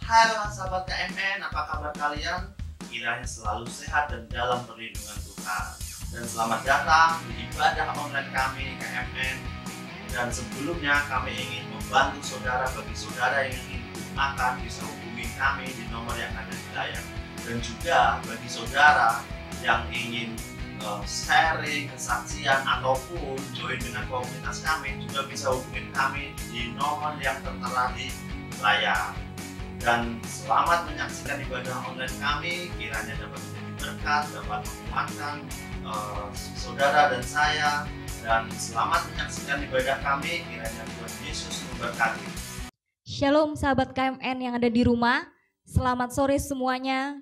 Halo sahabat KMN, apa kabar kalian? Kiranya selalu sehat dan dalam perlindungan Tuhan. Dan selamat datang di ibadah online kami KMN. Dan sebelumnya kami ingin membantu saudara, bagi saudara yang ingin makan bisa hubungi kami di nomor yang ada di layar. Dan juga bagi saudara yang ingin sharing, kesaksian ataupun join dengan komunitas kami juga bisa hubungi kami di nomor yang tertera di layar. Dan selamat menyaksikan ibadah online kami, kiranya dapat menjadi berkat, dapat menguatkan saudara dan saya. Dan selamat menyaksikan ibadah kami, kiranya Tuhan Yesus memberkati. Shalom sahabat KMN yang ada di rumah, selamat sore semuanya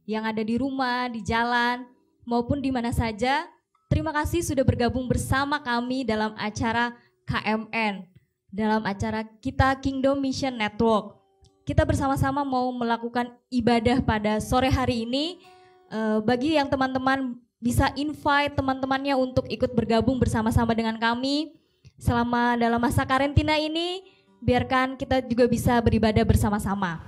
yang ada di rumah, di jalan, maupun di mana saja. Terima kasih sudah bergabung bersama kami dalam acara KMN, dalam acara kita Kingdom Mission Network. Kita bersama-sama mau melakukan ibadah pada sore hari ini. Bagi yang teman-teman bisa invite teman-temannya untuk ikut bergabung bersama-sama dengan kami. Selama dalam masa karantina ini, biarkan kita juga bisa beribadah bersama-sama.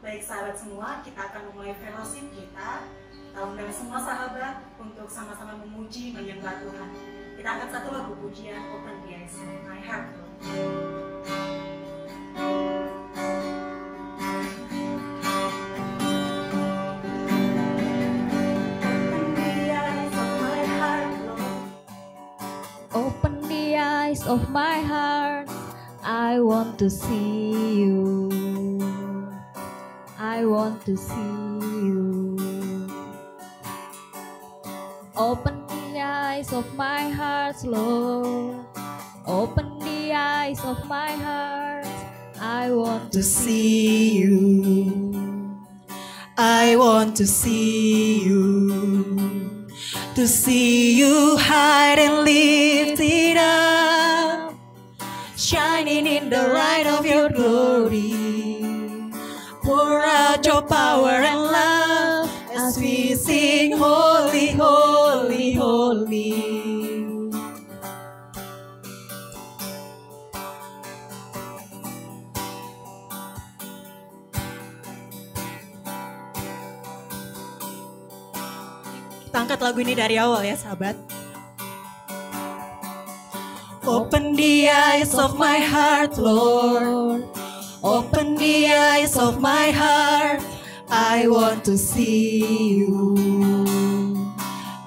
Baik sahabat semua, kita akan memulai fellowship kita. Kita undang semua sahabat untuk sama-sama memuji, menyembah Tuhan. Kita angkat satu lagu pujian, Open the Eyes of My Heart. Open the eyes of my heart, I want to see you. I want to see you. Open the eyes of my heart, Lord. Open the eyes of my heart, I want to see you. I want to see you. To see you high and lifted up, shining in the light of your glory. Pour out your power and love as we sing holy, holy, holy. Kita angkat lagu ini dari awal ya sahabat. Open the eyes of my heart, Lord. Open the eyes of my heart. I want to see you.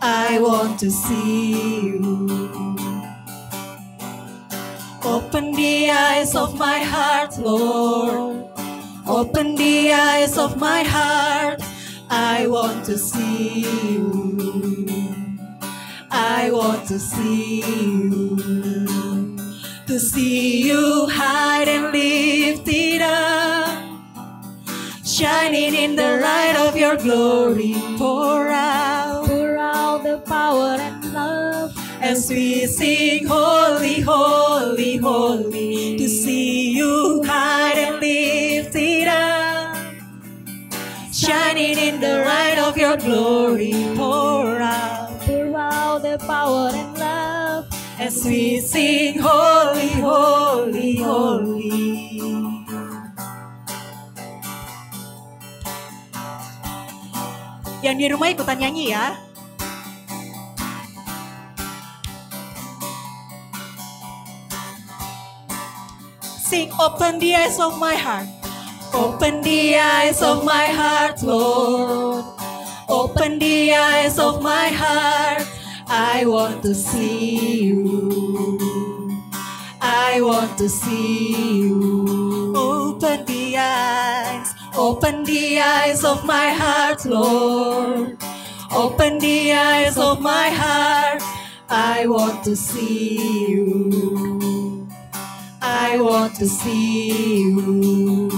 I want to see you. Open the eyes of my heart, Lord. Open the eyes of my heart. I want to see you. I want to see you. To see you high and lifted up, shining in the light of your glory. Pour out the power and love as we sing holy, holy, holy. To see you high and lifted up, shining in the light of your glory. Pour out the power and love as we sing holy, holy, holy. Yang di rumah ikutan nyanyi ya. Sing open the eyes of my heart. Open the eyes of my heart, Lord. Open the eyes of my heart. I want to see you. I want to see you. Open the eyes of my heart, Lord. Open the eyes of my heart. I want to see you. I want to see you.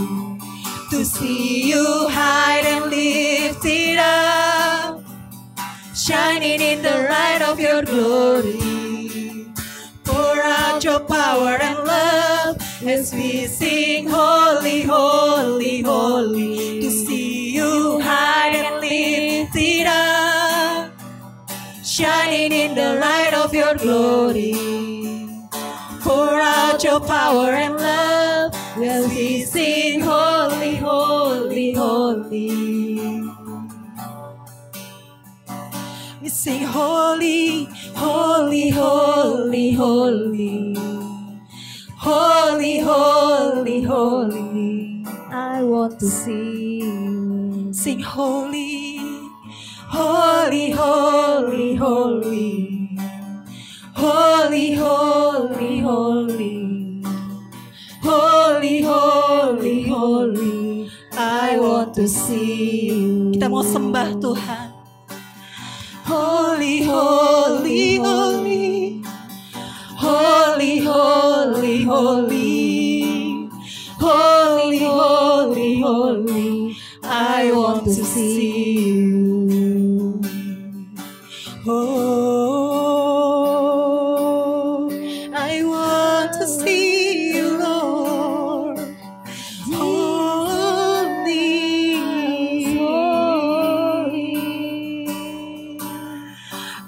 To see you high and lifted up, shining in the light of your glory. Pour out your power and love as we sing holy, holy, holy. To see you high and lifted up, shining in the light of your glory. Pour out your power and love As we sing holy, holy, holy. We sing holy, holy, holy, holy. Holy, holy, holy. I want to see you. Sing holy, holy, holy, holy. Holy, holy, holy. Holy, holy, holy. I want to see you. Kita mau sembah Tuhan. Holy, holy, holy. Holy, holy, holy. Holy, holy, holy. I want to see you. Oh, I want to see you, Lord.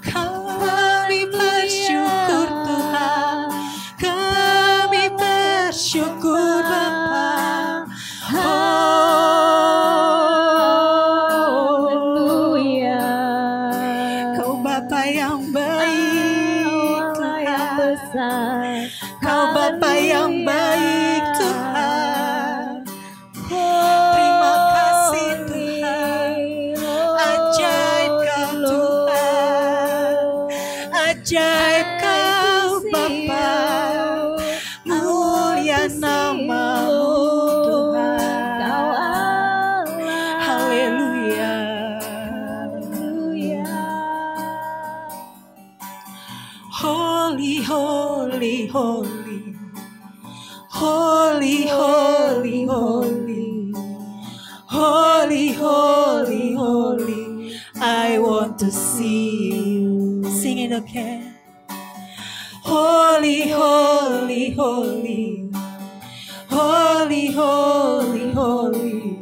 Kami bersyukur Tuhan, kami bersyukur Bapa. Haleluya. Kau Bapa yang baik Tuhan, Kau Bapa yang baik Tuhan. Terima kasih Tuhan, ajaib Kau Tuhan, ajaib Kau Bapa, mulia nama-Mu Tuhan. Haleluya. Holy, holy, holy. Holy, holy, holy. Holy, holy, holy. I want to see you. Sing it again. Holy, holy, holy. Holy, holy, holy.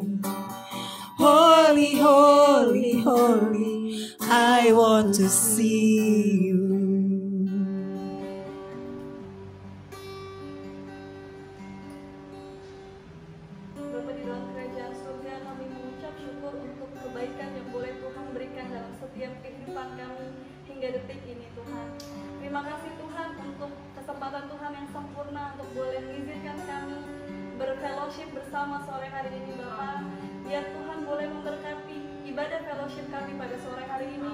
Holy, holy, holy. I want to see you. Bapa di dalam kerajaan surga, kami mengucap syukur untuk kebaikan yang boleh Tuhan berikan dalam setiap kehidupan kami hingga detik ini Tuhan. Terima kasih Tuhan untuk kesempatan Tuhan yang sempurna untuk boleh mengizinkan kami berfellowship bersama sore hari ini Bapa. Biar Tuhan boleh memberkati ibadah fellowship kami pada sore hari ini,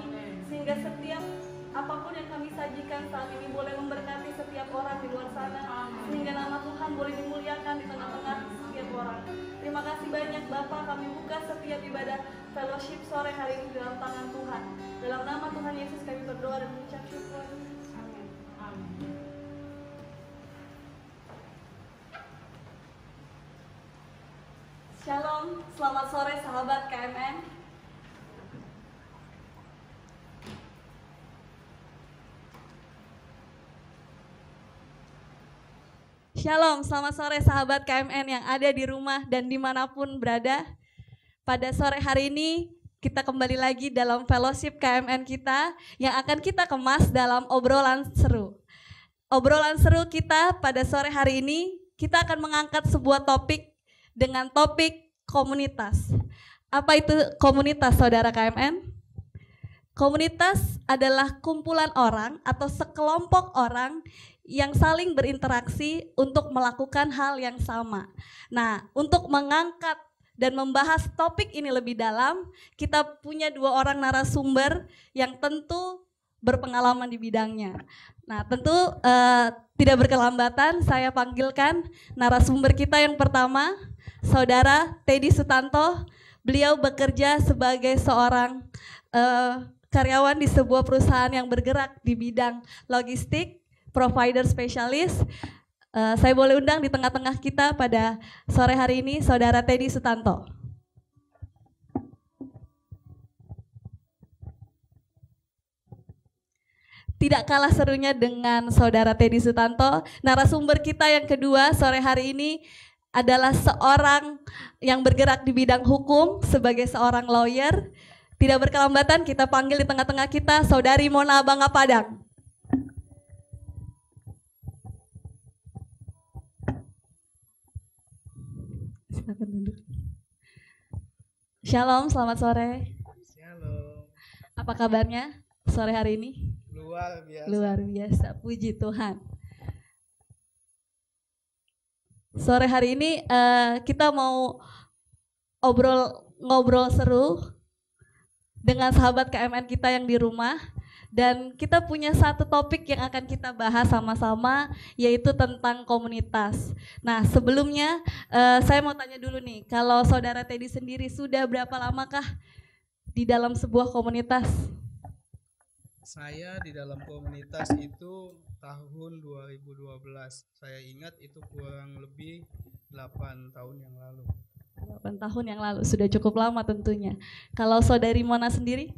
sehingga setiap apapun yang kami sajikan saat ini boleh memberkati setiap orang di luar sana, sehingga nama Tuhan boleh dimuliakan di tengah-tengah setiap orang. Terima kasih banyak Bapa, kami buka setiap ibadah fellowship sore hari ini dalam tangan Tuhan. Dalam nama Tuhan Yesus kami berdoa dan mengucap syukur. Amin. Shalom, selamat sore sahabat KMN. Shalom, selamat sore sahabat KMN yang ada di rumah dan dimanapun berada. Pada sore hari ini kita kembali lagi dalam fellowship KMN kita yang akan kita kemas dalam obrolan seru. Obrolan seru kita pada sore hari ini, kita akan mengangkat sebuah topik dengan topik komunitas. Apa itu komunitas saudara KMN? Komunitas adalah kumpulan orang atau sekelompok orang yang saling berinteraksi untuk melakukan hal yang sama. Nah, untuk mengangkat dan membahas topik ini lebih dalam, kita punya dua orang narasumber yang tentu berpengalaman di bidangnya. Nah, tentu tidak berkelambatan, saya panggilkan narasumber kita yang pertama, Saudara Teddy Sutanto. Beliau bekerja sebagai seorang karyawan di sebuah perusahaan yang bergerak di bidang logistik, provider spesialis. Saya boleh undang di tengah-tengah kita pada sore hari ini Saudara Teddy Sutanto. Tidak kalah serunya dengan Saudara Teddy Sutanto, narasumber kita yang kedua sore hari ini adalah seorang yang bergerak di bidang hukum sebagai seorang lawyer. Tidak berkelambatan, kita panggil di tengah-tengah kita Saudari Mona Bangga Padang. Silakan duduk. Shalom, selamat sore. Shalom. Apa kabarnya sore hari ini? Luar biasa. Luar biasa, puji Tuhan. Sore hari ini kita mau ngobrol seru dengan sahabat KMN kita yang di rumah. Dan kita punya satu topik yang akan kita bahas sama-sama, yaitu tentang komunitas. Nah, sebelumnya saya mau tanya dulu nih, kalau saudara Teddy sendiri sudah berapa lamakah di dalam sebuah komunitas? Saya di dalam komunitas itu tahun 2012. Saya ingat itu kurang lebih 8 tahun yang lalu. 8 tahun yang lalu, sudah cukup lama tentunya. Kalau saudari Mona sendiri?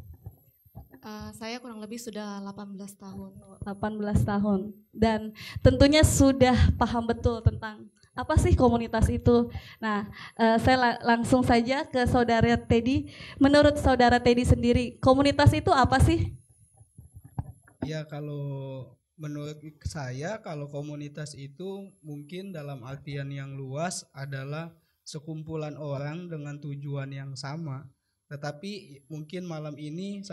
Saya kurang lebih sudah 18 tahun. 18 tahun. Dan tentunya sudah paham betul tentang apa sih komunitas itu. Nah, saya langsung saja ke saudara Teddy. Menurut saudara Teddy sendiri, komunitas itu apa sih? Ya, kalau menurut saya, kalau komunitas itu mungkin dalam artian yang luas adalah sekumpulan orang dengan tujuan yang sama. Tetapi mungkin malam ini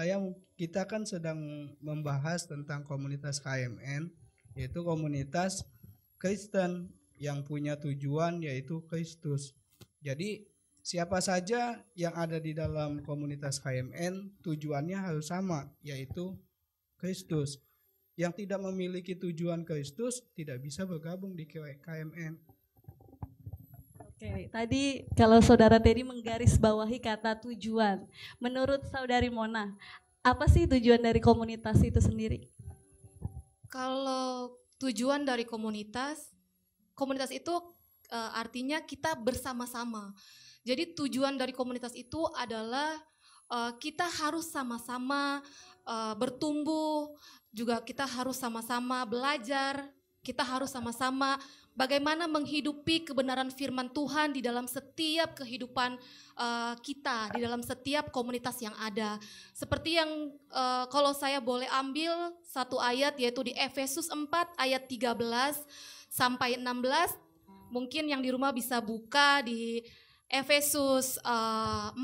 kita kan sedang membahas tentang komunitas KMN, yaitu komunitas Kristen yang punya tujuan yaitu Kristus. Jadi siapa saja yang ada di dalam komunitas KMN tujuannya harus sama, yaitu Kristus. Yang tidak memiliki tujuan Kristus tidak bisa bergabung di KMN. Oke, tadi kalau saudara Teddy menggarisbawahi kata tujuan. Menurut saudari Mona, apa sih tujuan dari komunitas itu sendiri? Kalau tujuan dari komunitas itu artinya kita bersama-sama. Jadi tujuan dari komunitas itu adalah kita harus sama-sama bertumbuh, juga kita harus sama-sama belajar, kita harus sama-sama bagaimana menghidupi kebenaran firman Tuhan di dalam setiap kehidupan kita, di dalam setiap komunitas yang ada. Seperti yang kalau saya boleh ambil satu ayat, yaitu di Efesus 4 ayat 13 sampai 16. Mungkin yang di rumah bisa buka di Efesus 4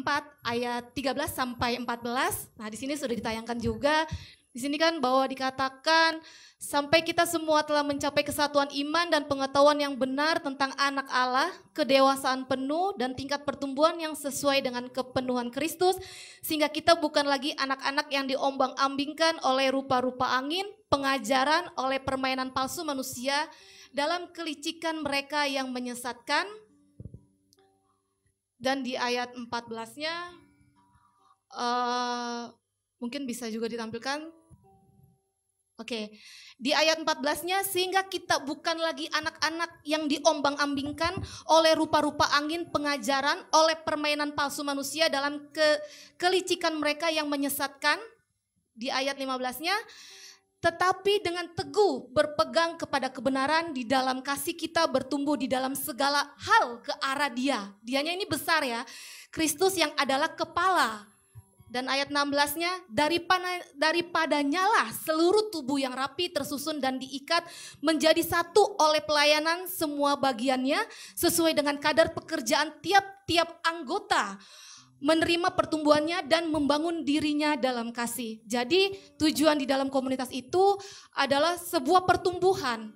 ayat 13 sampai 14. Nah, di sini sudah ditayangkan juga. Di sini kan bahwa dikatakan sampai kita semua telah mencapai kesatuan iman dan pengetahuan yang benar tentang anak Allah, kedewasaan penuh dan tingkat pertumbuhan yang sesuai dengan kepenuhan Kristus, sehingga kita bukan lagi anak-anak yang diombang-ambingkan oleh rupa-rupa angin, pengajaran oleh permainan palsu manusia dalam kelicikan mereka yang menyesatkan. Dan di ayat 14-nya mungkin bisa juga ditampilkan. Oke, di ayat 14-nya, sehingga kita bukan lagi anak-anak yang diombang-ambingkan oleh rupa-rupa angin, pengajaran, oleh permainan palsu manusia dalam kelicikan mereka yang menyesatkan. Di ayat 15-nya, tetapi dengan teguh berpegang kepada kebenaran, di dalam kasih kita bertumbuh di dalam segala hal ke arah Dia. Dianya ini besar ya, Kristus yang adalah kepala. Dan ayat 16-nya, daripadanya lah seluruh tubuh yang rapi tersusun dan diikat menjadi satu oleh pelayanan semua bagiannya sesuai dengan kadar pekerjaan tiap-tiap anggota, menerima pertumbuhannya dan membangun dirinya dalam kasih. Jadi tujuan di dalam komunitas itu adalah sebuah pertumbuhan,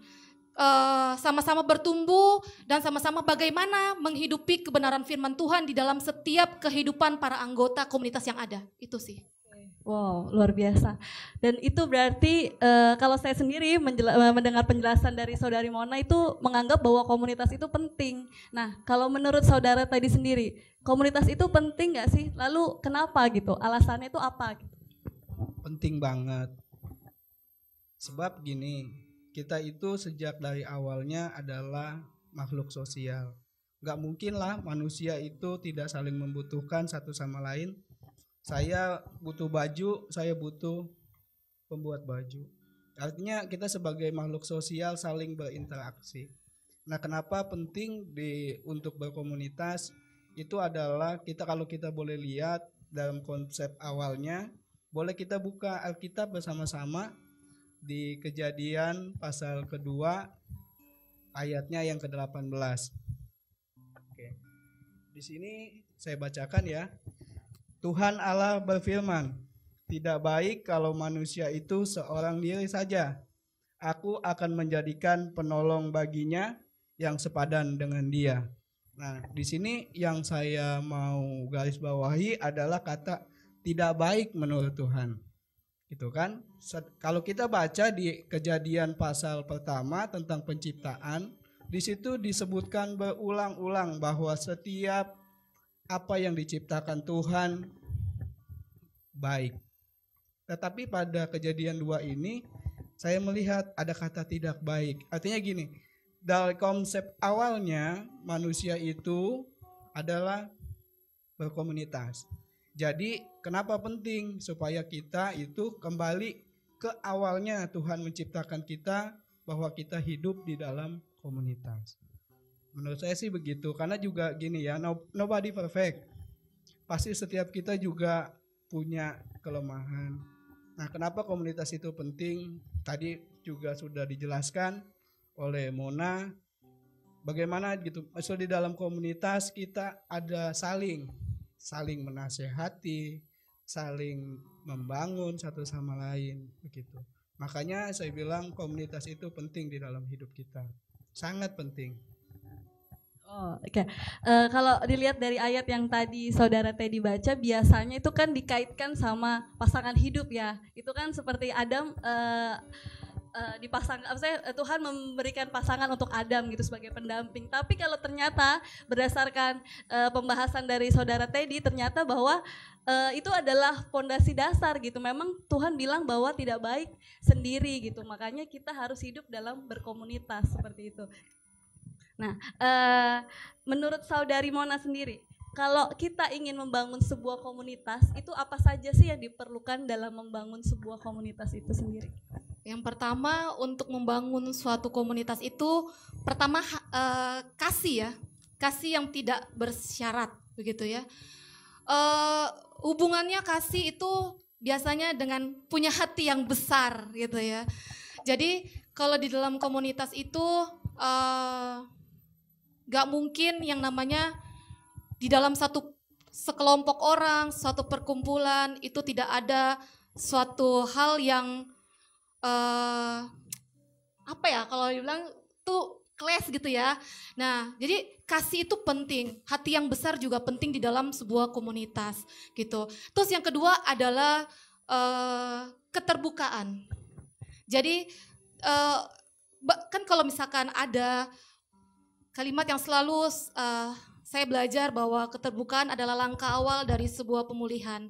sama-sama bertumbuh dan sama-sama bagaimana menghidupi kebenaran firman Tuhan di dalam setiap kehidupan para anggota komunitas yang ada. Itu sih. Wow, luar biasa. Dan itu berarti kalau saya sendiri mendengar penjelasan dari saudari Mona itu menganggap bahwa komunitas itu penting. Nah, kalau menurut saudara tadi sendiri, komunitas itu penting nggak sih? Lalu kenapa gitu? Alasannya itu apa? Gitu? Penting banget. Sebab gini, kita itu sejak dari awalnya adalah makhluk sosial. Gak mungkin lah manusia itu tidak saling membutuhkan satu sama lain. Saya butuh baju, saya butuh pembuat baju. Artinya kita sebagai makhluk sosial saling berinteraksi. Nah, kenapa penting untuk berkomunitas? Itu adalah kalau kita boleh lihat dalam konsep awalnya, boleh kita buka Alkitab bersama-sama di Kejadian pasal kedua ayatnya yang ke-18. Oke. Di sini saya bacakan ya. Tuhan Allah berfirman, tidak baik kalau manusia itu seorang diri saja. Aku akan menjadikan penolong baginya yang sepadan dengan dia. Nah, di sini yang saya mau garis bawahi adalah kata tidak baik menurut Tuhan. Gitu kan? Kalau kita baca di Kejadian pasal pertama tentang penciptaan, di situ disebutkan berulang-ulang bahwa setiap apa yang diciptakan Tuhan baik. Tetapi pada Kejadian 2 ini saya melihat ada kata tidak baik. Artinya gini, dari konsep awalnya manusia itu adalah berkomunitas. Jadi kenapa penting supaya kita itu kembali ke awalnya Tuhan menciptakan kita, bahwa kita hidup di dalam komunitas. Menurut saya sih begitu, karena juga gini ya, nobody perfect. Pasti setiap kita juga punya kelemahan. Nah, kenapa komunitas itu penting? Tadi juga sudah dijelaskan oleh Mona, bagaimana gitu. Maksudnya di dalam komunitas kita ada saling menasehati, saling membangun satu sama lain begitu. Makanya saya bilang komunitas itu penting di dalam hidup kita. Sangat penting. Oh, oke. Kalau dilihat dari ayat yang tadi saudara Teddy baca, biasanya itu kan dikaitkan sama pasangan hidup ya. Itu kan seperti Adam Tuhan memberikan pasangan untuk Adam gitu sebagai pendamping. Tapi kalau ternyata berdasarkan pembahasan dari saudara Teddy, ternyata bahwa itu adalah fondasi dasar gitu. Memang Tuhan bilang bahwa tidak baik sendiri gitu. Makanya kita harus hidup dalam berkomunitas seperti itu. Nah, menurut saudari Mona sendiri, kalau kita ingin membangun sebuah komunitas, itu apa saja sih yang diperlukan dalam membangun sebuah komunitas itu sendiri? Yang pertama, untuk membangun suatu komunitas itu pertama kasih ya, kasih yang tidak bersyarat begitu ya. Hubungannya kasih itu biasanya dengan punya hati yang besar gitu ya. Jadi kalau di dalam komunitas itu gak mungkin yang namanya di dalam sekelompok orang, suatu perkumpulan itu tidak ada suatu hal yang apa ya kalau dibilang tuh clash gitu ya. Nah, jadi kasih itu penting, hati yang besar juga penting di dalam sebuah komunitas gitu. Terus yang kedua adalah keterbukaan. Jadi kan kalau misalkan ada kalimat yang selalu saya belajar bahwa keterbukaan adalah langkah awal dari sebuah pemulihan.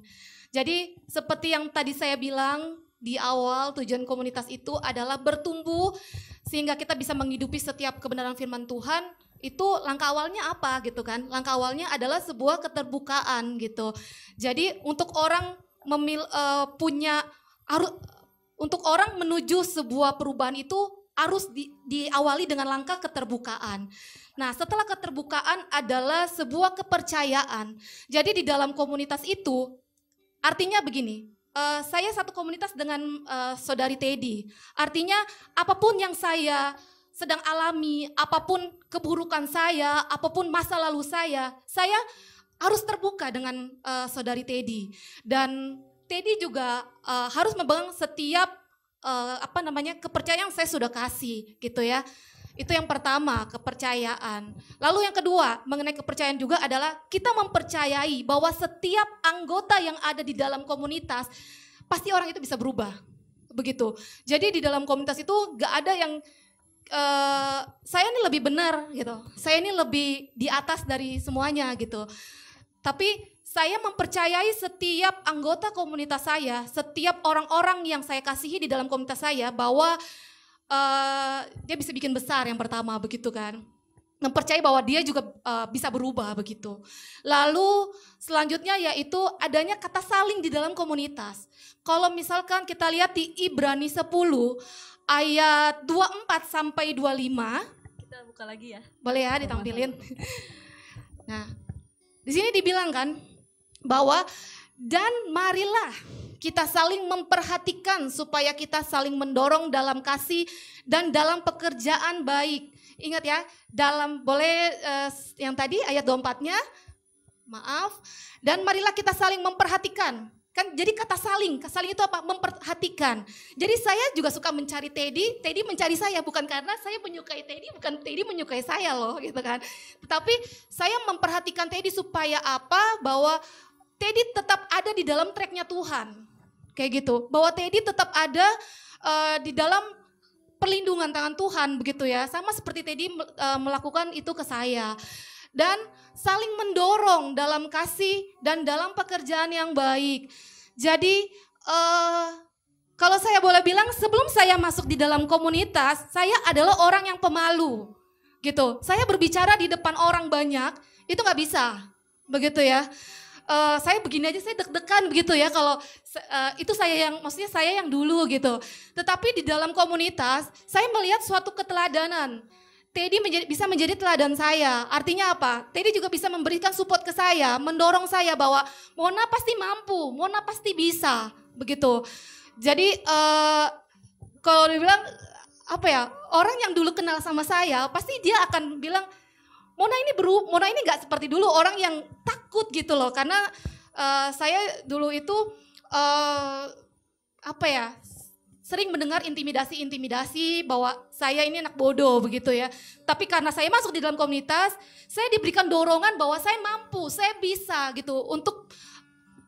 Jadi seperti yang tadi saya bilang di awal, tujuan komunitas itu adalah bertumbuh sehingga kita bisa menghidupi setiap kebenaran firman Tuhan. Itu langkah awalnya apa gitu kan? Langkah awalnya adalah sebuah keterbukaan gitu. Jadi untuk orang untuk orang menuju sebuah perubahan itu harus diawali dengan langkah keterbukaan. Nah, setelah keterbukaan adalah sebuah kepercayaan. Jadi di dalam komunitas itu artinya begini, saya satu komunitas dengan saudari Teddy. Artinya apapun yang saya sedang alami, apapun keburukan saya, apapun masa lalu saya harus terbuka dengan saudari Teddy. Dan Teddy juga harus memegang setiap kepercayaan yang saya sudah kasih gitu ya. Itu yang pertama, kepercayaan. Lalu yang kedua, mengenai kepercayaan juga adalah kita mempercayai bahwa setiap anggota yang ada di dalam komunitas pasti orang itu bisa berubah. Begitu. Jadi di dalam komunitas itu gak ada yang saya ini lebih benar gitu. Saya ini lebih di atas dari semuanya gitu. Tapi saya mempercayai setiap anggota komunitas saya, setiap orang-orang yang saya kasihi di dalam komunitas saya bahwa dia bisa bikin besar yang pertama begitu kan. Mempercayai bahwa dia juga bisa berubah begitu. Lalu selanjutnya yaitu adanya kata saling di dalam komunitas. Kalau misalkan kita lihat di Ibrani 10 ayat 24 sampai 25. Kita buka lagi ya. Boleh ya ditampilin. Nah, di sini dibilang kan bahwa dan marilah kita saling memperhatikan supaya kita saling mendorong dalam kasih dan dalam pekerjaan baik. Ingat ya, boleh yang tadi ayat 24-nya, Maaf. Dan marilah kita saling memperhatikan. Kan jadi kata saling itu apa? Memperhatikan. Jadi saya juga suka mencari Teddy mencari saya, bukan karena saya menyukai Teddy, bukan Teddy menyukai saya loh gitu kan. Tetapi saya memperhatikan Teddy supaya apa? Bahwa Teddy tetap ada di dalam tracknya Tuhan. Kayak gitu. Bahwa Teddy tetap ada di dalam perlindungan tangan Tuhan begitu ya. Sama seperti Teddy melakukan itu ke saya. Dan saling mendorong dalam kasih dan dalam pekerjaan yang baik. Jadi kalau saya boleh bilang, sebelum saya masuk di dalam komunitas, saya adalah orang yang pemalu gitu. Saya berbicara di depan orang banyak itu nggak bisa begitu ya. Saya begini aja saya deg-degan begitu ya, kalau itu saya yang, maksudnya saya yang dulu gitu. Tetapi di dalam komunitas saya melihat suatu keteladanan. Teddy bisa menjadi teladan saya. Artinya apa? Teddy juga bisa memberikan support ke saya, mendorong saya bahwa Mona pasti mampu, Mona pasti bisa, begitu. Jadi kalau dibilang apa ya, orang yang dulu kenal sama saya pasti dia akan bilang Mona ini nggak seperti dulu, orang yang takut gitu loh. Karena saya dulu itu apa ya, sering mendengar intimidasi bahwa saya ini anak bodoh begitu ya. Tapi karena saya masuk di dalam komunitas, saya diberikan dorongan bahwa saya mampu, saya bisa gitu untuk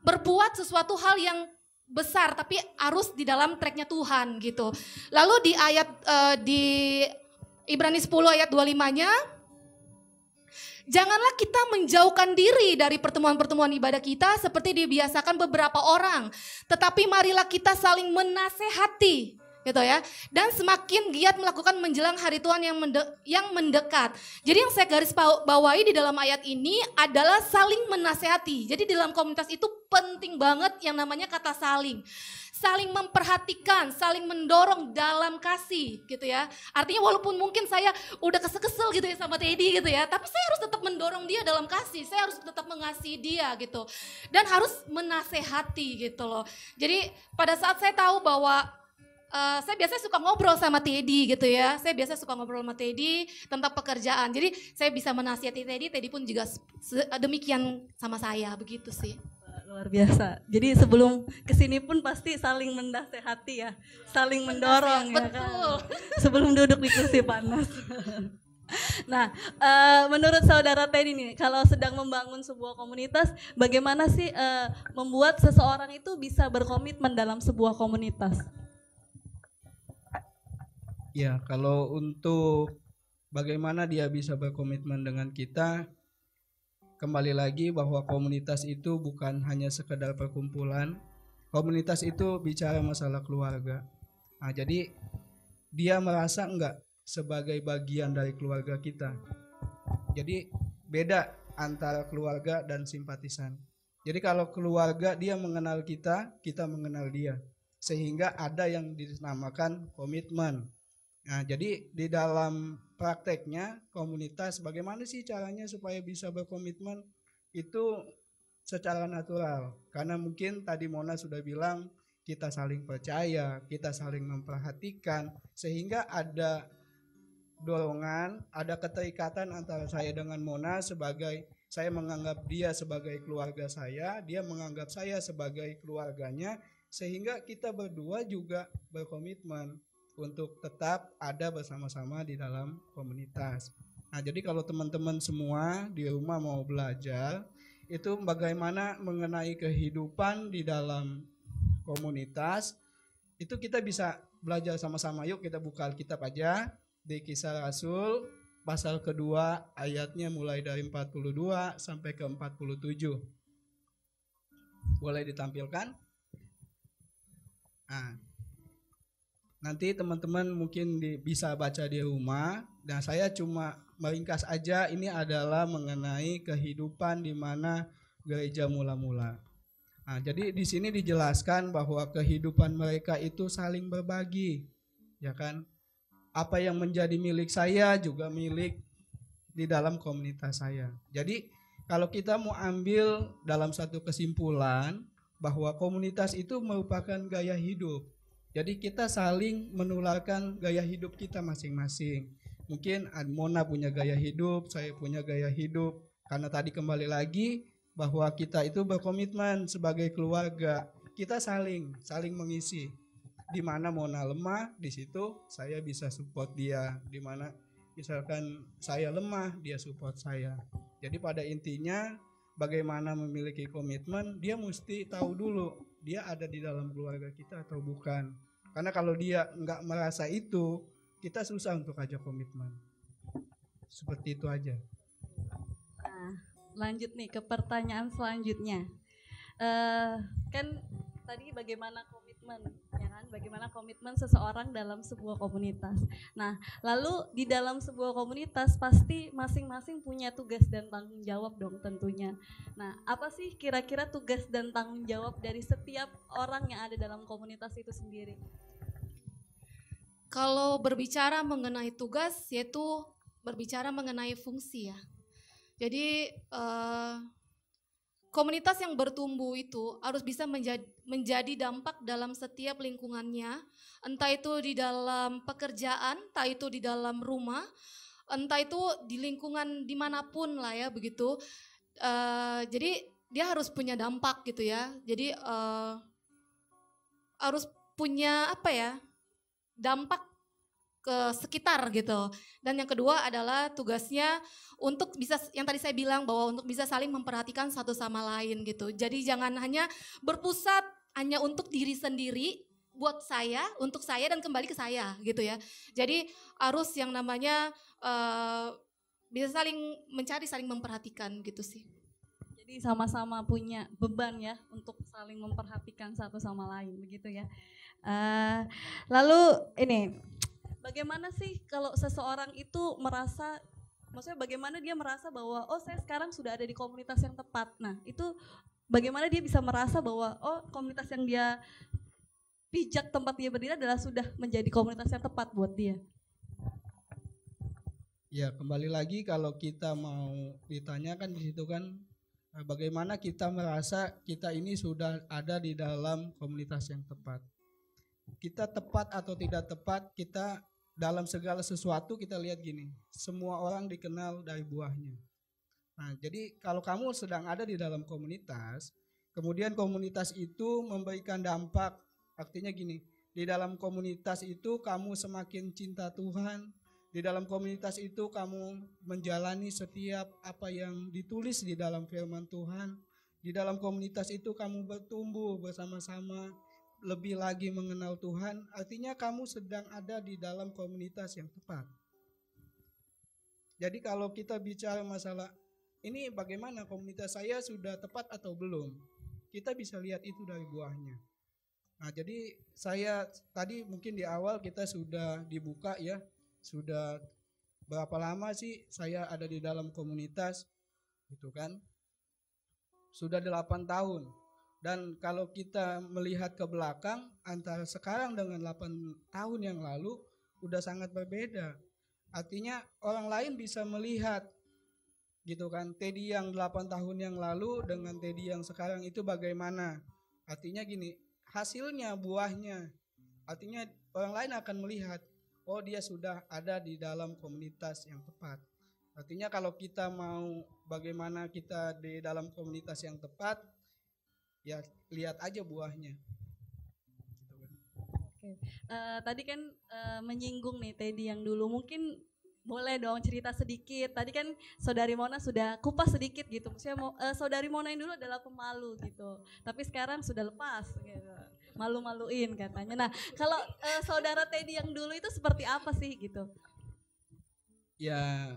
berbuat sesuatu hal yang besar, tapi harus di dalam tracknya Tuhan gitu. Lalu di ayat di Ibrani 10 ayat 25-nya, janganlah kita menjauhkan diri dari pertemuan-pertemuan ibadah kita seperti dibiasakan beberapa orang. Tetapi marilah kita saling menasehati gitu ya. Dan semakin giat melakukan menjelang hari Tuhan yang mendekat. Jadi yang saya garis bawahi di dalam ayat ini adalah saling menasehati. Jadi di dalam komunitas itu penting banget yang namanya kata saling. Saling memperhatikan, saling mendorong dalam kasih gitu ya. Artinya walaupun mungkin saya udah kesel gitu ya sama Teddy gitu ya, tapi saya harus tetap mendorong dia dalam kasih, saya harus tetap mengasihi dia gitu. Dan harus menasehati gitu loh. Jadi pada saat saya tahu bahwa saya biasanya suka ngobrol sama Teddy gitu ya. Saya biasa suka ngobrol sama Teddy tentang pekerjaan. Jadi saya bisa menasihati Teddy, Teddy pun juga demikian sama saya, begitu sih. Luar biasa. Jadi sebelum kesini pun pasti saling menasehati ya, saling mendorong ya kan. Sebelum duduk di kursi panas. Nah, menurut saudara Teddy nih, kalau sedang membangun sebuah komunitas, bagaimana sih membuat seseorang itu bisa berkomitmen dalam sebuah komunitas? Ya, kalau untuk bagaimana dia bisa berkomitmen dengan kita, kembali lagi bahwa komunitas itu bukan hanya sekedar perkumpulan. Komunitas itu bicara masalah keluarga. Nah, jadi dia merasa enggak sebagai bagian dari keluarga kita. Jadi beda antara keluarga dan simpatisan. Jadi kalau keluarga dia mengenal kita, kita mengenal dia. Sehingga ada yang dinamakan komitmen. Nah, jadi di dalam prakteknya komunitas bagaimana sih caranya supaya bisa berkomitmen itu secara natural. Karena mungkin tadi Mona sudah bilang kita saling percaya, kita saling memperhatikan sehingga ada dorongan, ada keterikatan antara saya dengan Mona sebagai saya menganggap dia sebagai keluarga saya, dia menganggap saya sebagai keluarganya sehingga kita berdua juga berkomitmen untuk tetap ada bersama-sama di dalam komunitas. Nah, jadi kalau teman-teman semua di rumah mau belajar, itu bagaimana mengenai kehidupan di dalam komunitas, itu kita bisa belajar sama-sama. Yuk kita buka Alkitab aja di Kisah Rasul pasal kedua ayatnya mulai dari 42 sampai ke 47. Boleh ditampilkan? Nah, nanti teman-teman mungkin bisa baca di rumah dan saya cuma meringkas aja, ini adalah mengenai kehidupan di mana gereja mula-mula. Nah, jadi di sini dijelaskan bahwa kehidupan mereka itu saling berbagi, ya kan? Apa yang menjadi milik saya juga milik di dalam komunitas saya. Jadi kalau kita mau ambil dalam satu kesimpulan bahwa komunitas itu merupakan gaya hidup. Jadi kita saling menularkan gaya hidup kita masing-masing. Mungkin Mona punya gaya hidup, saya punya gaya hidup. Karena tadi kembali lagi bahwa kita itu berkomitmen sebagai keluarga. Kita saling mengisi. Di mana Mona lemah, di situ saya bisa support dia. Di mana misalkan saya lemah, dia support saya. Jadi pada intinya bagaimana memiliki komitmen, dia mesti tahu dulu dia ada di dalam keluarga kita atau bukan. Karena kalau dia nggak merasa itu, kita susah untuk ajak komitmen. Seperti itu aja. Nah, lanjut nih ke pertanyaan selanjutnya. Kan tadi bagaimana komitmen, ya kan? Bagaimana komitmen seseorang dalam sebuah komunitas. Nah, lalu di dalam sebuah komunitas pasti masing-masing punya tugas dan tanggung jawab dong tentunya. Nah, apa sih kira-kira tugas dan tanggung jawab dari setiap orang yang ada dalam komunitas itu sendiri? Kalau berbicara mengenai tugas, yaitu berbicara mengenai fungsi ya. Jadi komunitas yang bertumbuh itu harus bisa menjadi dampak dalam setiap lingkungannya, entah itu di dalam pekerjaan, entah itu di dalam rumah, entah itu di lingkungan dimanapun lah ya begitu. Jadi dia harus punya dampak gitu ya. Jadi harus punya apa ya, dampak ke sekitar gitu. Dan yang kedua adalah tugasnya untuk bisa, yang tadi saya bilang bahwa untuk bisa saling memperhatikan satu sama lain gitu. Jadi jangan hanya berpusat hanya untuk diri sendiri, buat saya, untuk saya dan kembali ke saya gitu ya. Jadi harus yang namanya bisa saling mencari, saling memperhatikan gitu sih. Jadi sama-sama punya beban ya untuk saling memperhatikan satu sama lain begitu ya. Lalu ini, bagaimana sih kalau seseorang itu merasa, maksudnya bagaimana dia merasa bahwa oh saya sekarang sudah ada di komunitas yang tepat. Nah itu bagaimana dia bisa merasa bahwa oh komunitas yang dia pijak tempat dia berdiri adalah sudah menjadi komunitas yang tepat buat dia. Ya kembali lagi kalau kita mau ditanyakan di situ kan bagaimana kita merasa kita ini sudah ada di dalam komunitas yang tepat. Kita tepat atau tidak tepat, kita dalam segala sesuatu kita lihat gini, semua orang dikenal dari buahnya. Nah, jadi kalau kamu sedang ada di dalam komunitas, kemudian komunitas itu memberikan dampak, artinya gini, di dalam komunitas itu kamu semakin cinta Tuhan, di dalam komunitas itu kamu menjalani setiap apa yang ditulis di dalam firman Tuhan, di dalam komunitas itu kamu bertumbuh bersama-sama, lebih lagi mengenal Tuhan, artinya kamu sedang ada di dalam komunitas yang tepat. Jadi kalau kita bicara masalah ini bagaimana komunitas saya sudah tepat atau belum, kita bisa lihat itu dari buahnya. Nah jadi saya tadi mungkin di awal kita sudah dibuka ya, sudah berapa lama sih saya ada di dalam komunitas gitu kan, sudah 8 tahun. Dan kalau kita melihat ke belakang antara sekarang dengan 8 tahun yang lalu udah sangat berbeda. Artinya orang lain bisa melihat gitu kan, Teddy yang 8 tahun yang lalu dengan Teddy yang sekarang itu bagaimana. Artinya gini, hasilnya, buahnya. Artinya orang lain akan melihat, oh dia sudah ada di dalam komunitas yang tepat. Artinya kalau kita mau bagaimana kita di dalam komunitas yang tepat, ya lihat aja buahnya. Oke. Tadi kan menyinggung nih Teddy yang dulu, mungkin boleh dong cerita sedikit. Tadi kan saudari Mona sudah kupas sedikit gitu. Maksudnya saudari Mona yang dulu adalah pemalu gitu, tapi sekarang sudah lepas gitu. Malu-maluin katanya. Nah kalau saudara Teddy yang dulu itu seperti apa sih gitu? Ya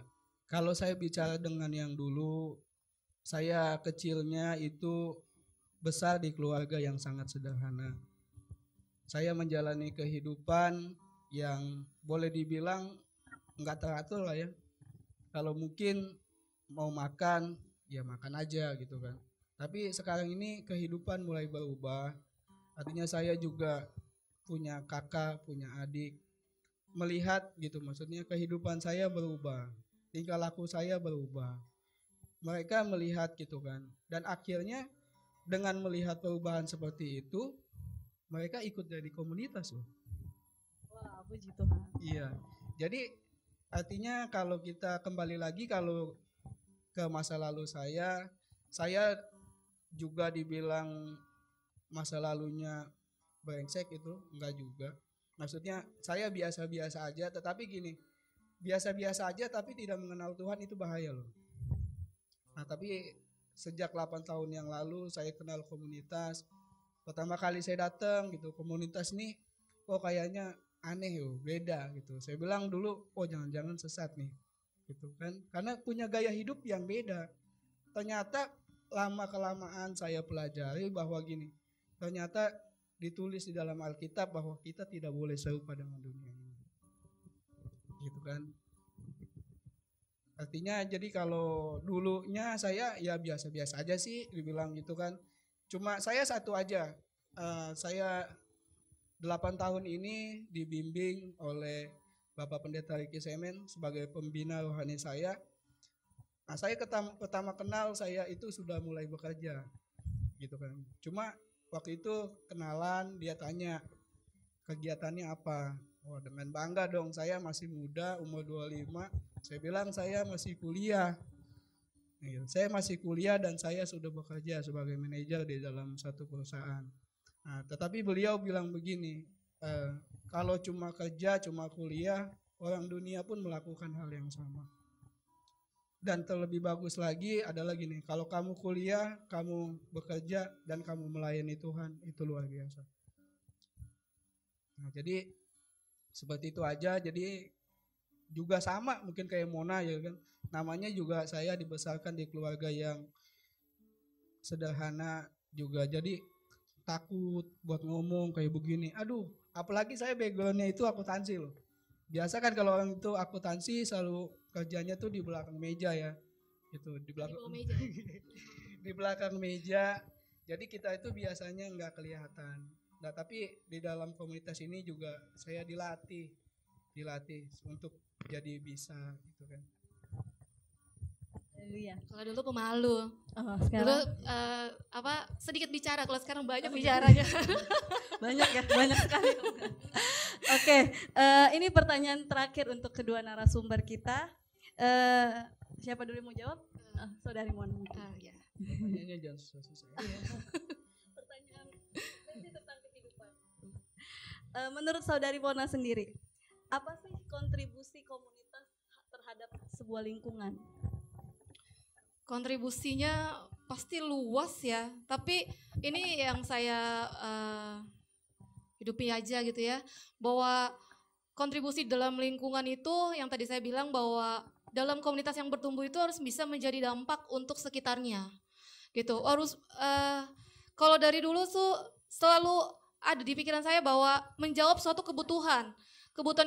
kalau saya bicara dengan yang dulu, saya kecilnya itu besar di keluarga yang sangat sederhana. Saya menjalani kehidupan yang boleh dibilang nggak teratur lah ya. Kalau mungkin mau makan, ya makan aja gitu kan. Tapi sekarang ini kehidupan mulai berubah. Artinya saya juga punya kakak, punya adik. Melihat gitu, maksudnya kehidupan saya berubah. Tingkah laku saya berubah. Mereka melihat gitu kan. Dan akhirnya dengan melihat perubahan seperti itu, mereka ikut dari komunitas loh. Wah, puji Tuhan. Iya. Jadi artinya kalau kita kembali lagi kalau ke masa lalu saya saya juga dibilang masa lalunya brengsek itu enggak juga. Maksudnya saya biasa-biasa aja, tetapi gini, biasa-biasa aja tapi tidak mengenal Tuhan itu bahaya loh. Nah tapi sejak 8 tahun yang lalu saya kenal komunitas. Pertama kali saya datang gitu, komunitas ini kok kayaknya aneh yo, beda gitu. Saya bilang dulu, oh jangan-jangan sesat nih gitu kan. Karena punya gaya hidup yang beda. Ternyata lama kelamaan saya pelajari bahwa gini, ternyata ditulis di dalam Alkitab bahwa kita tidak boleh serupa dengan dunia ini. Gitu kan. Artinya jadi kalau dulunya saya ya biasa-biasa aja sih dibilang gitu kan. Cuma saya satu aja, saya 8 tahun ini dibimbing oleh Bapak Pendeta Ricky Semen sebagai pembina rohani saya. Nah saya pertama kenal saya itu sudah mulai bekerja gitu kan. Cuma waktu itu kenalan, dia tanya kegiatannya apa. Oh dengan bangga dong, saya masih muda umur 25. Saya bilang saya masih kuliah. Saya masih kuliah dan saya sudah bekerja sebagai manajer di dalam satu perusahaan. Nah, tetapi beliau bilang begini, kalau cuma kerja, cuma kuliah, orang dunia pun melakukan hal yang sama. Dan terlebih bagus lagi adalah gini, kalau kamu kuliah, kamu bekerja, dan kamu melayani Tuhan, itu luar biasa. Nah, jadi seperti itu aja, jadi juga sama mungkin kayak Mona ya kan. Namanya juga saya dibesarkan di keluarga yang sederhana juga, jadi takut buat ngomong kayak begini. Aduh, apalagi saya backgroundnya itu akuntansi loh. Biasa kan kalau orang itu akuntansi selalu kerjanya tuh di belakang meja ya, gitu di belakang meja. Di belakang meja. Jadi kita itu biasanya nggak kelihatan. Nah tapi di dalam komunitas ini juga saya dilatih untuk jadi bisa gitu kan. Iya. Kalau dulu pemalu. Oh, Dulu sekarang sedikit bicara, kalau sekarang banyak bicaranya. banyak ya, banyak sekali. Oke, ini pertanyaan terakhir untuk kedua narasumber kita. Siapa dulu yang mau jawab? Saudari Mona mungkin. Ya. Pertanyaannya jangan susah-susah. Pertanyaan tentang kehidupan. Menurut Saudari Mona sendiri, apa sih kontribusi komunitas terhadap sebuah lingkungan? Kontribusinya pasti luas ya, tapi ini yang saya hidupi aja gitu ya, bahwa kontribusi dalam lingkungan itu yang tadi saya bilang bahwa dalam komunitas yang bertumbuh itu harus bisa menjadi dampak untuk sekitarnya gitu. Harus kalau dari dulu tuh selalu ada di pikiran saya bahwa menjawab suatu kebutuhan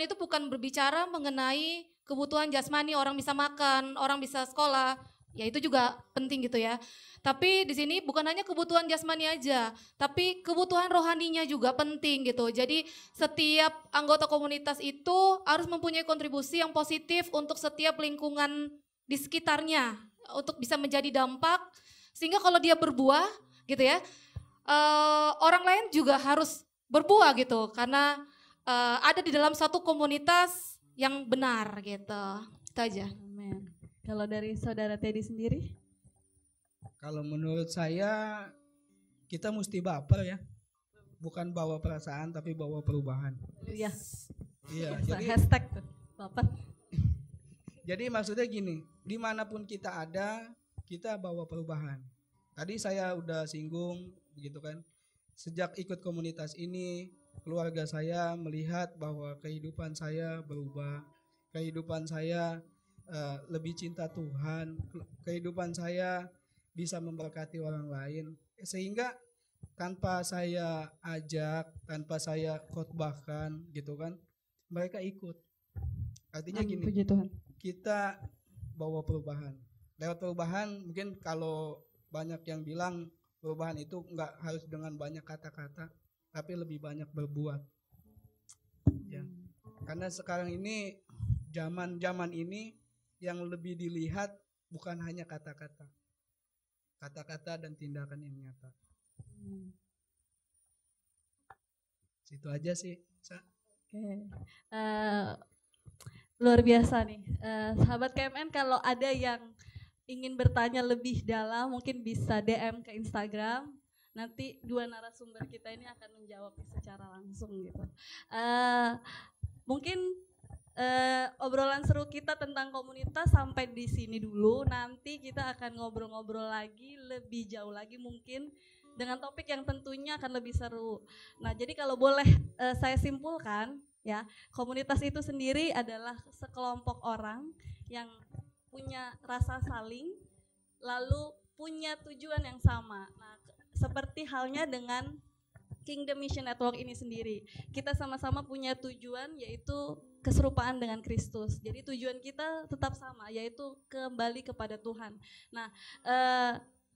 itu bukan berbicara mengenai kebutuhan jasmani, orang bisa makan, orang bisa sekolah, ya itu juga penting gitu ya. Tapi di sini bukan hanya kebutuhan jasmani aja, tapi kebutuhan rohaninya juga penting gitu. Jadi setiap anggota komunitas itu harus mempunyai kontribusi yang positif untuk setiap lingkungan di sekitarnya, untuk bisa menjadi dampak, sehingga kalau dia berbuah gitu ya, orang lain juga harus berbuah gitu, karena ada di dalam satu komunitas yang benar gitu. Itu aja. Amin. Kalau dari Saudara Teddy sendiri? Kalau menurut saya kita mesti baper ya, bukan bawa perasaan tapi bawa perubahan. Iya. Iya. Jadi Jadi hashtag tuh, bapak. jadi maksudnya gini, dimanapun kita ada, kita bawa perubahan. Tadi saya udah singgung, begitu kan. Sejak ikut komunitas ini, keluarga saya melihat bahwa kehidupan saya berubah, kehidupan saya lebih cinta Tuhan, kehidupan saya bisa memberkati orang lain, sehingga tanpa saya ajak, tanpa saya khotbahkan gitu kan, mereka ikut. Artinya gini, Puji Tuhan. kita bawa perubahan. Lewat perubahan mungkin kalau banyak yang bilang perubahan itu enggak harus dengan banyak kata-kata, tapi lebih banyak berbuat. Ya. Karena sekarang ini zaman ini yang lebih dilihat bukan hanya kata-kata. Kata-kata dan tindakan yang nyata. Situ aja sih. Oke. Luar biasa nih. Sahabat KMN, kalau ada yang ingin bertanya lebih dalam mungkin bisa DM ke Instagram. Nanti dua narasumber kita ini akan menjawab secara langsung gitu. Mungkin obrolan seru kita tentang komunitas sampai di sini dulu. Nanti kita akan ngobrol-ngobrol lagi lebih jauh lagi mungkin dengan topik yang tentunya akan lebih seru. Nah, jadi kalau boleh saya simpulkan ya, komunitas itu sendiri adalah sekelompok orang yang punya rasa saling, lalu punya tujuan yang sama. Nah, seperti halnya dengan Kingdom Mission Network ini sendiri. Kita sama-sama punya tujuan yaitu keserupaan dengan Kristus. Jadi tujuan kita tetap sama, yaitu kembali kepada Tuhan. Nah,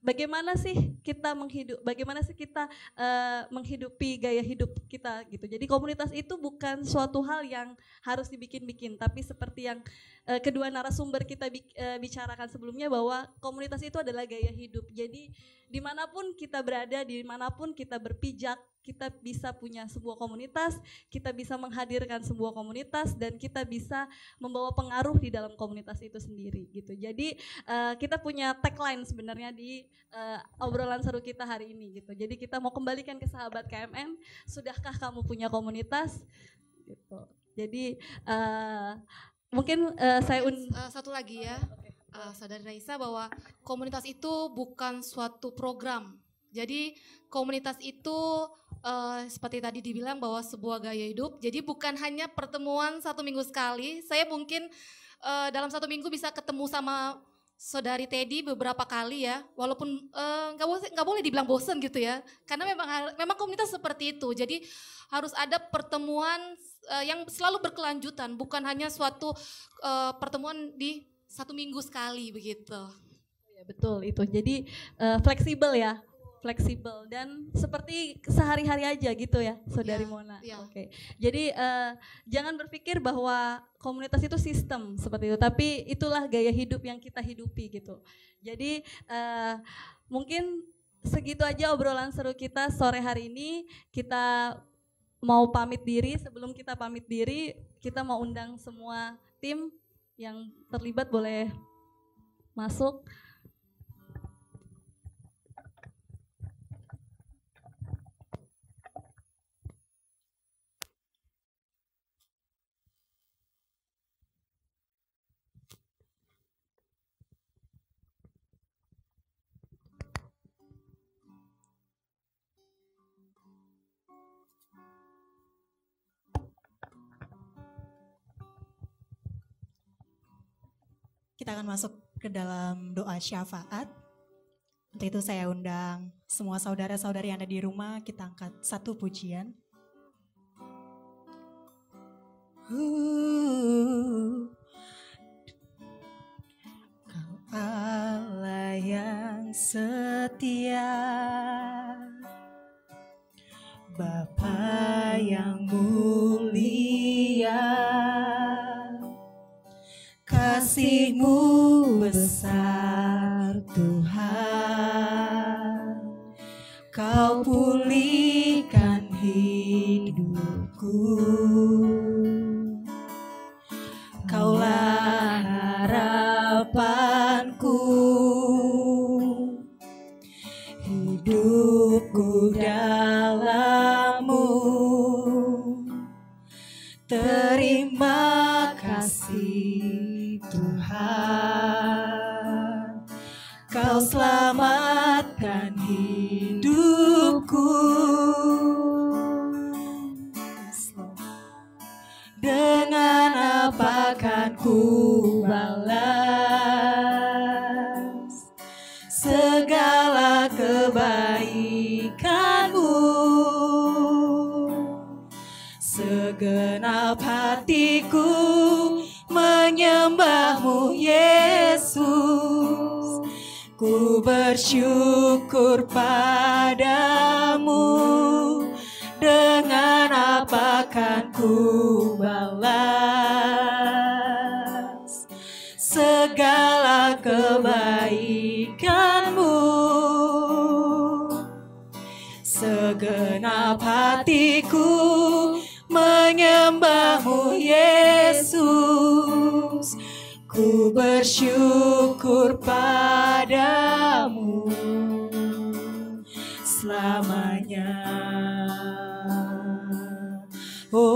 bagaimana sih kita menghidupi gaya hidup kita gitu. Jadi komunitas itu bukan suatu hal yang harus dibikin-bikin, tapi seperti yang kedua narasumber kita bicarakan sebelumnya bahwa komunitas itu adalah gaya hidup. Jadi dimanapun kita berada, dimanapun kita berpijak, kita bisa punya sebuah komunitas, kita bisa menghadirkan sebuah komunitas, dan kita bisa membawa pengaruh di dalam komunitas itu sendiri gitu. Jadi kita punya tagline sebenarnya di obrolan seru kita hari ini gitu. Jadi kita mau kembalikan ke sahabat KMN, sudahkah kamu punya komunitas? Gitu. Jadi mungkin saya satu lagi ya, Saudari Raisa, bahwa komunitas itu bukan suatu program. Jadi komunitas itu seperti tadi dibilang bahwa sebuah gaya hidup. Jadi bukan hanya pertemuan 1 minggu sekali. Saya mungkin dalam 1 minggu bisa ketemu sama Saudari Teddy beberapa kali ya. Walaupun nggak boleh dibilang bosen gitu ya. Karena memang komunitas seperti itu. Jadi harus ada pertemuan yang selalu berkelanjutan. Bukan hanya suatu pertemuan di 1 minggu sekali begitu. Ya, betul itu. Jadi fleksibel ya. Fleksibel dan seperti sehari-hari aja gitu ya, Saudari Mona. Ya. Oke. Jadi jangan berpikir bahwa komunitas itu sistem seperti itu, tapi itulah gaya hidup yang kita hidupi gitu. Jadi mungkin segitu aja obrolan seru kita sore hari ini. Kita mau pamit diri. Sebelum kita pamit diri, kita mau undang semua tim yang terlibat boleh masuk. Kita akan masuk ke dalam doa syafaat. Untuk itu saya undang semua saudara-saudari yang ada di rumah, kita angkat satu pujian. Kau Allah yang setia, Bapa yang mulia, kasih-Mu besar Tuhan, Kau pulihkan hidupku, Kaulah harapanku, hidupku dalam-Mu, terima kasih Tuhan, Kau selamatkan hidupku. Dengan apa kan ku balas segala kebaikan-Mu? Segenap hatiku menyembah-Mu Yesus, ku bersyukur padamu. Dengan apa kan ku balas segala kebaikan-Mu? Segenap hatiku menyembah-Mu Yesus, ku bersyukur padamu. selamanya. Oh,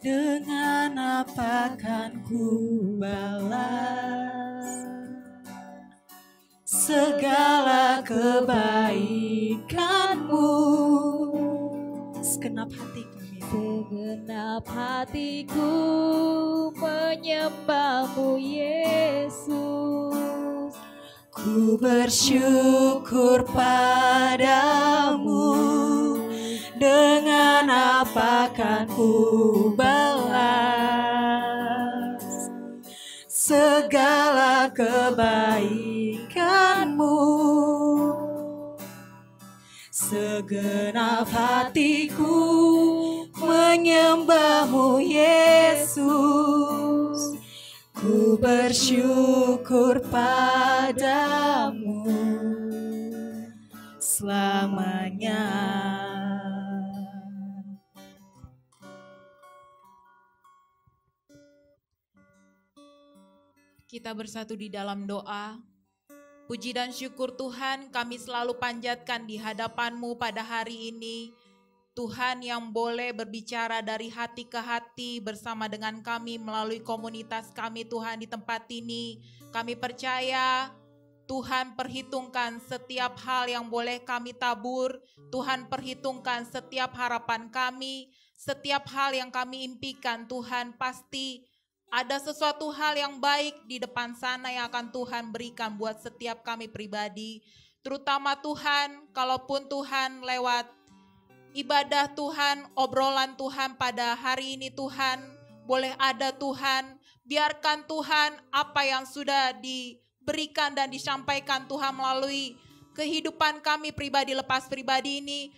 dengan apa kan ku balas segala kebaikanmu? Segenap hatiku, Segenap hatiku menyembahmu Yesus. ku bersyukur padamu. Dengan apa kan ku balas segala kebaikanmu? Segenap hatiku menyembahmu Yesus. Ku bersyukur padamu selamanya. Kita bersatu di dalam doa. Puji dan syukur Tuhan kami selalu panjatkan di hadapan-Mu pada hari ini. Tuhan yang boleh berbicara dari hati ke hati bersama dengan kami melalui komunitas kami Tuhan di tempat ini. Kami percaya Tuhan perhitungkan setiap hal yang boleh kami tabur. Tuhan perhitungkan setiap harapan kami, setiap hal yang kami impikan. Tuhan pasti ada sesuatu hal yang baik di depan sana yang akan Tuhan berikan buat setiap kami pribadi. Terutama Tuhan, kalaupun Tuhan lewat ibadah Tuhan, obrolan Tuhan pada hari ini Tuhan, boleh ada Tuhan, biarkan Tuhan apa yang sudah diberikan dan disampaikan Tuhan melalui kehidupan kami pribadi lepas pribadi ini,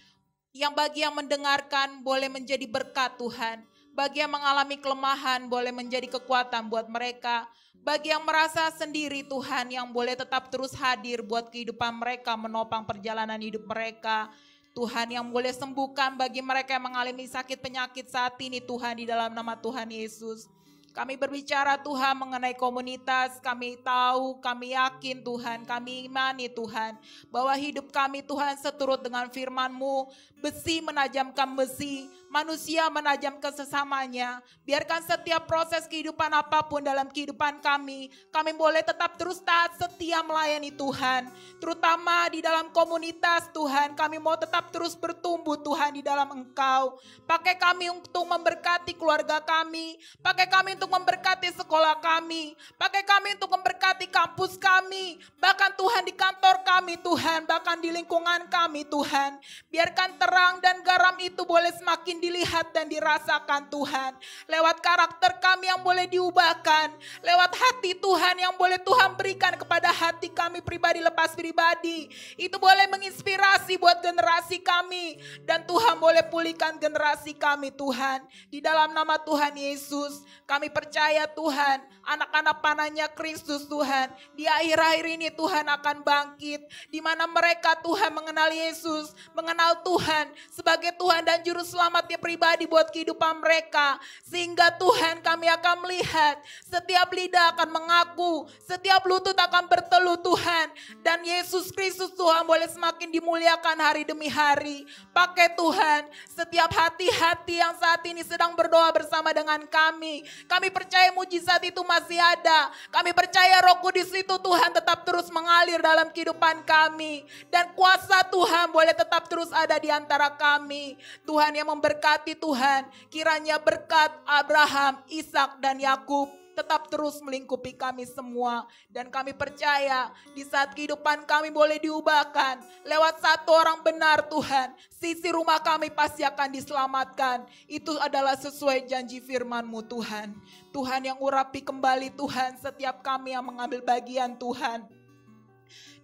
yang bagi yang mendengarkan boleh menjadi berkat Tuhan. Bagi yang mengalami kelemahan boleh menjadi kekuatan buat mereka. Bagi yang merasa sendiri Tuhan yang boleh tetap terus hadir buat kehidupan mereka, menopang perjalanan hidup mereka. Tuhan yang boleh sembuhkan bagi mereka yang mengalami sakit penyakit saat ini Tuhan, di dalam nama Tuhan Yesus. Kami berbicara Tuhan mengenai komunitas, kami tahu, kami yakin Tuhan, kami imani Tuhan, bahwa hidup kami Tuhan seturut dengan firman-Mu, besi menajamkan besi, manusia menajamkan sesamanya. Biarkan setiap proses kehidupan apapun dalam kehidupan kami boleh tetap terus taat setia melayani Tuhan. Terutama di dalam komunitas Tuhan, kami mau tetap terus bertumbuh Tuhan di dalam Engkau. Pakai kami untuk memberkati keluarga kami, pakai kami untuk memberkati sekolah kami, pakai kami untuk memberkati kampus kami, bahkan Tuhan di kantor kami Tuhan, bahkan di lingkungan kami Tuhan. Biarkan terang dan garam itu boleh semakin dilihat dan dirasakan Tuhan. Lewat karakter kami yang boleh diubahkan, lewat hati Tuhan yang boleh Tuhan berikan kepada hati kami pribadi lepas pribadi. Itu boleh menginspirasi buat generasi kami, dan Tuhan boleh pulihkan generasi kami Tuhan. Di dalam nama Tuhan Yesus, kami percaya Tuhan, anak-anak panahnya Kristus Tuhan, di akhir-akhir ini Tuhan akan bangkit, di mana mereka Tuhan mengenal Yesus, mengenal Tuhan sebagai Tuhan dan Juru Selamatnya pribadi buat kehidupan mereka. Sehingga Tuhan, kami akan melihat setiap lidah akan mengaku, setiap lutut akan berteluh Tuhan, dan Yesus Kristus Tuhan boleh semakin dimuliakan hari demi hari. Pakai Tuhan setiap hati-hati yang saat ini sedang berdoa bersama dengan kami. Kami percaya mujizat itu masih ada. Kami percaya Roh Kudus itu Tuhan tetap terus mengalir dalam kehidupan kami, dan kuasa Tuhan boleh tetap terus ada di antara kami. Tuhan yang memberkati Tuhan, kiranya berkat Abraham, Ishak dan Yakub tetap terus melingkupi kami semua. Dan kami percaya di saat kehidupan kami boleh diubahkan lewat satu orang benar Tuhan, sisi rumah kami pasti akan diselamatkan. Itu adalah sesuai janji firman-Mu Tuhan. Tuhan yang urapi kembali Tuhan setiap kami yang mengambil bagian Tuhan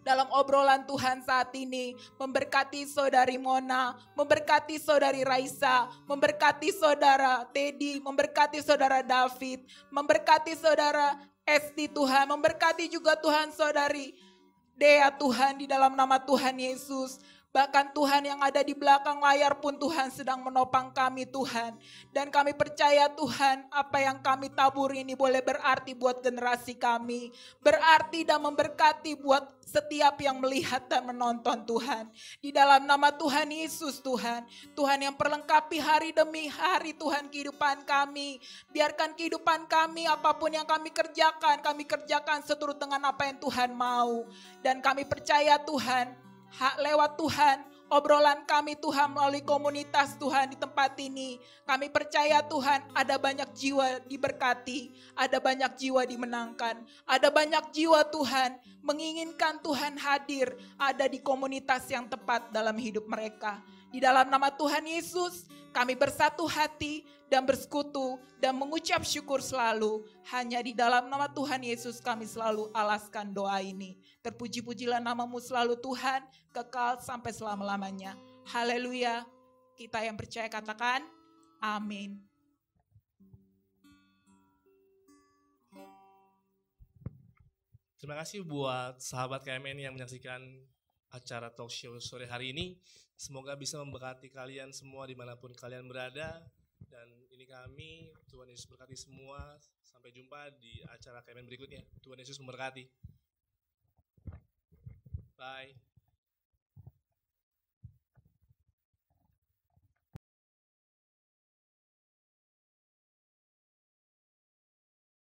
dalam obrolan Tuhan saat ini. Memberkati saudari Mona, memberkati saudari Raisa, memberkati saudara Teddy, memberkati saudara David, memberkati saudara Esti Tuhan, memberkati juga Tuhan saudari Dea Tuhan, di dalam nama Tuhan Yesus. Bahkan Tuhan yang ada di belakang layar pun Tuhan sedang menopang kami Tuhan. Dan kami percaya Tuhan apa yang kami tabur ini boleh berarti buat generasi kami. Berarti dan memberkati buat setiap yang melihat dan menonton Tuhan. Di dalam nama Tuhan Yesus Tuhan. Tuhan yang perlengkapi hari demi hari Tuhan kehidupan kami. Biarkan kehidupan kami apapun yang kami kerjakan seturut dengan apa yang Tuhan mau. Dan kami percaya Tuhan, lewat Tuhan, obrolan kami Tuhan melalui komunitas Tuhan di tempat ini. Kami percaya Tuhan ada banyak jiwa diberkati, ada banyak jiwa dimenangkan, ada banyak jiwa Tuhan menginginkan Tuhan hadir ada di komunitas yang tepat dalam hidup mereka. Di dalam nama Tuhan Yesus, kami bersatu hati dan bersekutu dan mengucap syukur selalu. Hanya di dalam nama Tuhan Yesus kami selalu alaskan doa ini. Terpuji-pujilah namamu selalu Tuhan, kekal sampai selama-lamanya. Haleluya. Kita yang percaya katakan, amin. Terima kasih buat sahabat KMN yang menyaksikan acara talk show sore hari ini. Semoga bisa memberkati kalian semua dimanapun kalian berada. Dan ini kami, Tuhan Yesus berkati semua. Sampai jumpa di acara KMN berikutnya. Tuhan Yesus memberkati. Bye.